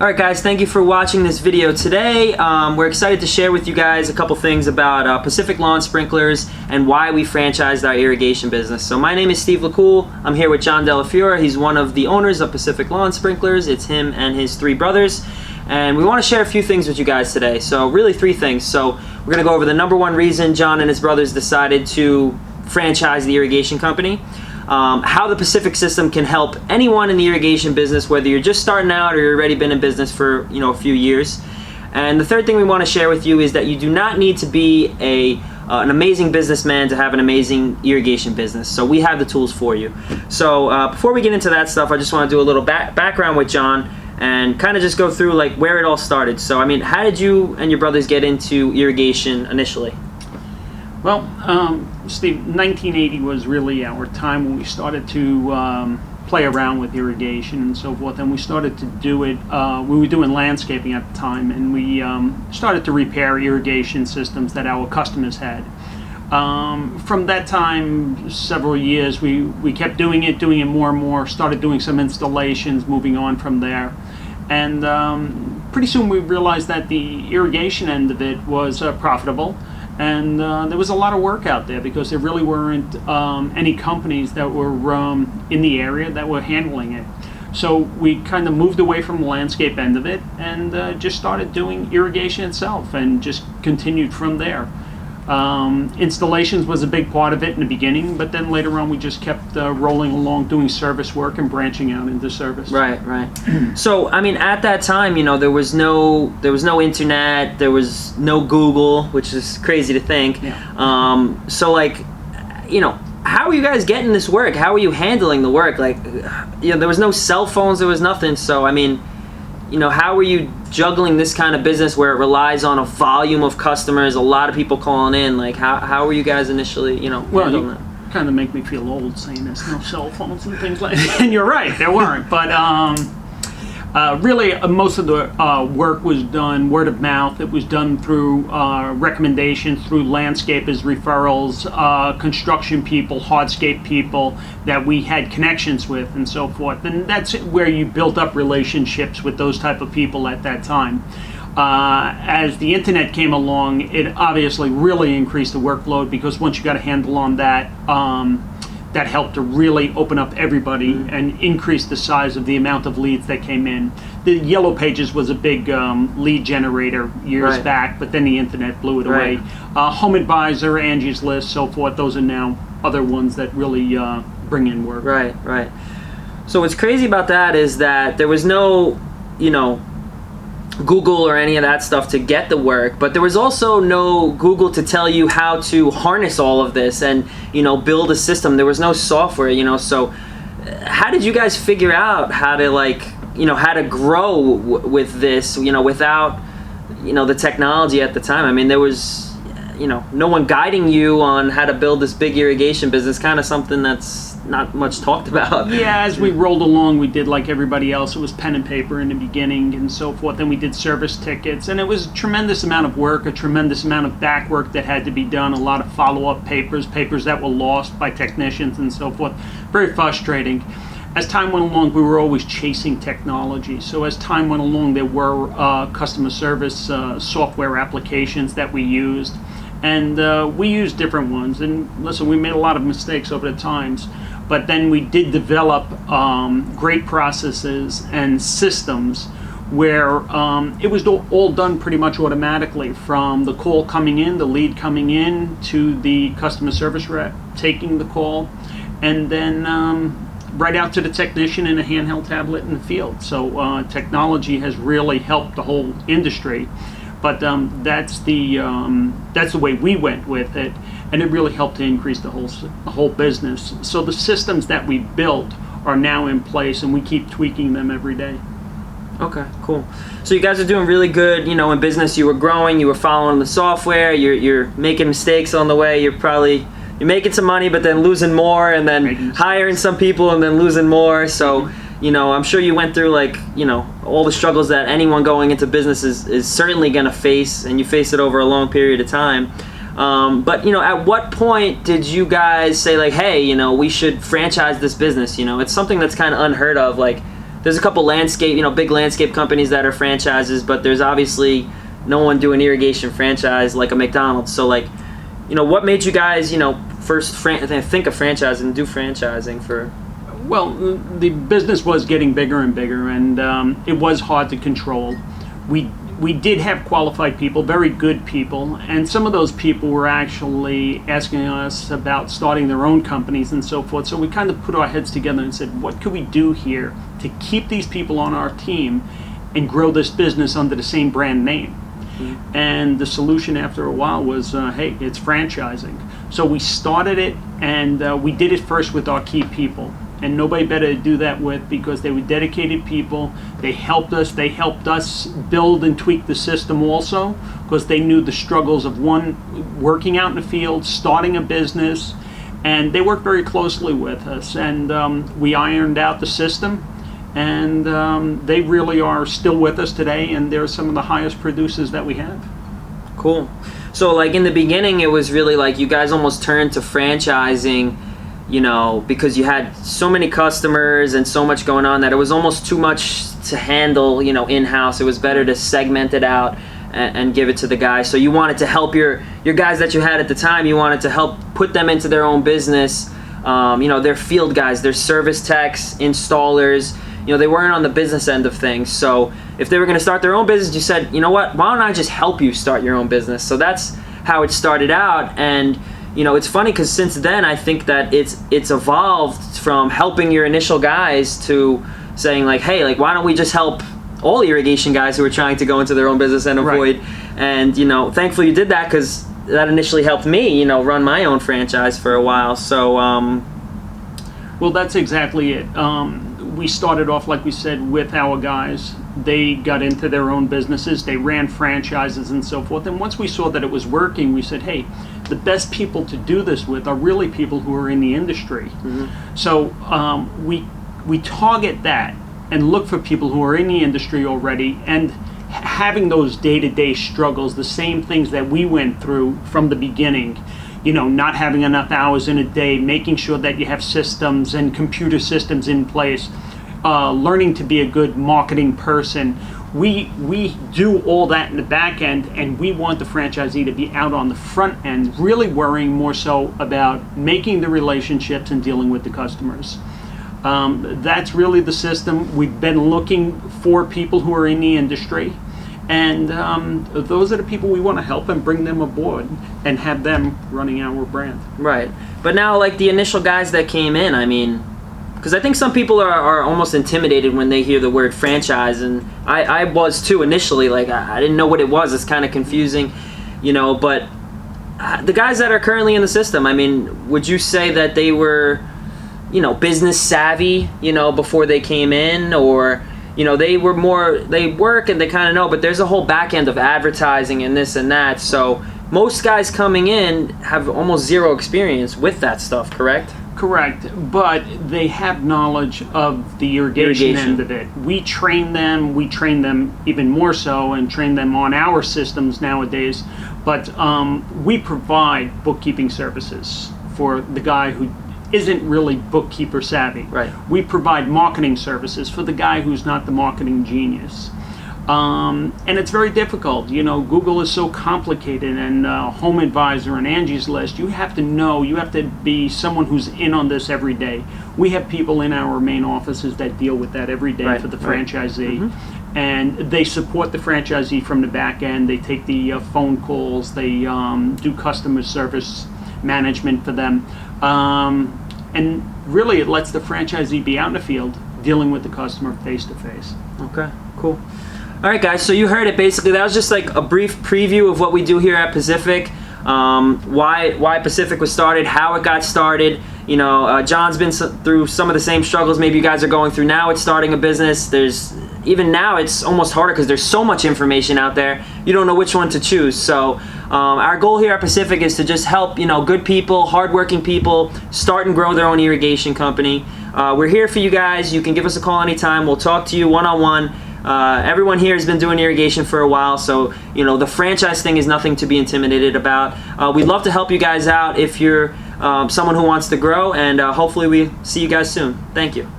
Alright guys, thank you for watching this video today. We're excited to share with you guys a couple things about Pacific Lawn Sprinklers and why we franchised our irrigation business. So my name is Steve LaCool. I'm here with John Delafiore. He's one of the owners of Pacific Lawn Sprinklers. It's him and his three brothers. And we want to share a few things with you guys today. So really three things. So we're going to go over the number one reason John and his brothers decided to franchise the irrigation company. How the Pacific system can help anyone in the irrigation business, whether you're just starting out or you've already been in business for a few years. And the third thing we want to share with you is that you do not need to be an amazing businessman to have an amazing irrigation business. So we have the tools for you. So before we get into that stuff, I just want to do a little background with John and kind of just go through like where it all started. So I mean, how did you and your brothers get into irrigation initially? Well, Steve, 1980 was really our time when we started to play around with irrigation and so forth, and we started to do it. We were doing landscaping at the time, and we started to repair irrigation systems that our customers had. From that time, several years, we kept doing it more and more, started doing some installations, moving on from there. And pretty soon we realized that the irrigation end of it was profitable. And there was a lot of work out there because there really weren't any companies that were in the area that were handling it. So we kind of moved away from the landscape end of it and just started doing irrigation itself and just continued from there. Installations was a big part of it in the beginning, but then later on we just kept rolling along doing service work and branching out into service. Right. So I mean, at that time, there was no internet, there was no Google, which is crazy to think. Yeah. So like, how are you guys getting this work? How are you handling the work? Like, there was no cell phones, there was nothing. So I mean, how are you juggling this kind of business where it relies on a volume of customers, a lot of people calling in? Like, how were you guys initially, handling that? Kind of make me feel old saying there's no cell phones and things like that. And you're right, there weren't. But really, most of the work was done word of mouth. It was done through recommendations, through landscapers, referrals, construction people, hardscape people that we had connections with and so forth. And that's where you built up relationships with those type of people at that time. As the internet came along, it obviously really increased the workload because once you got a handle on that, that helped to really open up everybody and increase the size of the amount of leads that came in. The Yellow Pages was a big lead generator years back, but then the internet blew it away. Home Advisor, Angie's List, so forth, those are now other ones that really bring in work. Right. So what's crazy about that is that there was no, Google or any of that stuff to get the work, but there was also no Google to tell you how to harness all of this and build a system. There was no software, so how did you guys figure out how to how to grow with this, without the technology at the time? I mean, there was no one guiding you on how to build this big irrigation business, kind of something that's not much talked about. Yeah, as we rolled along, we did like everybody else. It was pen and paper in the beginning and so forth. Then we did service tickets, and it was a tremendous amount of work, a tremendous amount of back work that had to be done, a lot of follow-up papers that were lost by technicians and so forth. Very frustrating. As time went along, we were always chasing technology. So as time went along, there were customer service software applications that we used. And we used different ones. And listen, we made a lot of mistakes over the times. But then we did develop great processes and systems where it was all done pretty much automatically, from the call coming in, the lead coming in, to the customer service rep taking the call, and then right out to the technician in a handheld tablet in the field. So technology has really helped the whole industry. But that's the way we went with it, and it really helped to increase the whole business. So the systems that we built are now in place, and we keep tweaking them every day. Okay, cool. So you guys are doing really good, in business. You were growing, you were following the software, you're making mistakes on the way. You're making some money, but then losing more, and then hiring some people, and then losing more. So. I'm sure you went through all the struggles that anyone going into business is certainly going to face, and you face it over a long period of time. But at what point did you guys say hey, we should franchise this business? It's something that's kind of unheard of. there's a couple landscape, big landscape companies that are franchises, but there's obviously no one doing irrigation franchise like a McDonald's. So like, what made you guys, first think of franchising and do franchising for? Well, the business was getting bigger and bigger, and it was hard to control. We did have qualified people, very good people, and some of those people were actually asking us about starting their own companies and so forth. So we kind of put our heads together and said, what could we do here to keep these people on our team and grow this business under the same brand name? Mm-hmm. And the solution after a while was, hey, it's franchising. So we started it, and we did it first with our key people. And nobody better to do that with, because they were dedicated people. They helped us build and tweak the system also, because they knew the struggles of working out in the field, starting a business, and they worked very closely with us. And we ironed out the system, and they really are still with us today, and they're some of the highest producers that we have. Cool. So like in the beginning, it was really like you guys almost turned to franchising, because you had so many customers and so much going on that it was almost too much to handle, in-house. It was better to segment it out and give it to the guys. So you wanted to help your guys that you had at the time, you wanted to help put them into their own business. They're field guys, they're service techs, installers. They weren't on the business end of things. So if they were going to start their own business, you said, what, why don't I just help you start your own business? So that's how it started out. And it's funny because since then I think that it's evolved from helping your initial guys to saying like, hey, like why don't we just help all irrigation guys who are trying to go into their own business and avoid. Right. And thankfully you did that, because that initially helped me run my own franchise for a while. So well, that's exactly it. We started off, like we said, with our guys. They got into their own businesses, they ran franchises and so forth, and once we saw that it was working, we said, hey, the best people to do this with are really people who are in the industry. Mm-hmm. So we target that and look for people who are in the industry already and having those day-to-day struggles, the same things that we went through from the beginning. Not having enough hours in a day, making sure that you have systems and computer systems in place, learning to be a good marketing person. We do all that in the back end, and we want the franchisee to be out on the front end, really worrying more so about making the relationships and dealing with the customers. That's really the system. We've been looking for people who are in the industry, and those are the people we want to help and bring them aboard and have them running our brand. Right. But now, like the initial guys that came in, because I think some people are almost intimidated when they hear the word franchise, and I was too initially. Like I didn't know what it was. It's kind of confusing, but the guys that are currently in the system, would you say that they were, business savvy, before they came in, or they were more, they work and they kind of know, but there's a whole back end of advertising and this and that. So most guys coming in have almost zero experience with that stuff, correct? Correct, but they have knowledge of the irrigation end of it. We train them even more so, and train them on our systems nowadays. But we provide bookkeeping services for the guy who isn't really bookkeeper savvy. Right. We provide marketing services for the guy who's not the marketing genius. And it's very difficult. Google is so complicated, and Home Advisor and Angie's List, you have to be someone who's in on this every day. We have people in our main offices that deal with that every day. Right. For the franchisee. Mm-hmm. And they support the franchisee from the back end. They take the phone calls, they do customer service management for them. And really it lets the franchisee be out in the field dealing with the customer face to face. Okay, cool. All right, guys, so you heard it. Basically, that was just like a brief preview of what we do here at Pacific, why Pacific was started, how it got started. John's been through some of the same struggles maybe you guys are going through now. It's starting a business. Even now it's almost harder because there's so much information out there. You don't know which one to choose. So our goal here at Pacific is to just help good people, hardworking people start and grow their own irrigation company. We're here for you guys. You can give us a call anytime. We'll talk to you one-on-one. Everyone here has been doing irrigation for a while, so the franchise thing is nothing to be intimidated about. We'd love to help you guys out if you're someone who wants to grow, and hopefully we see you guys soon. Thank you.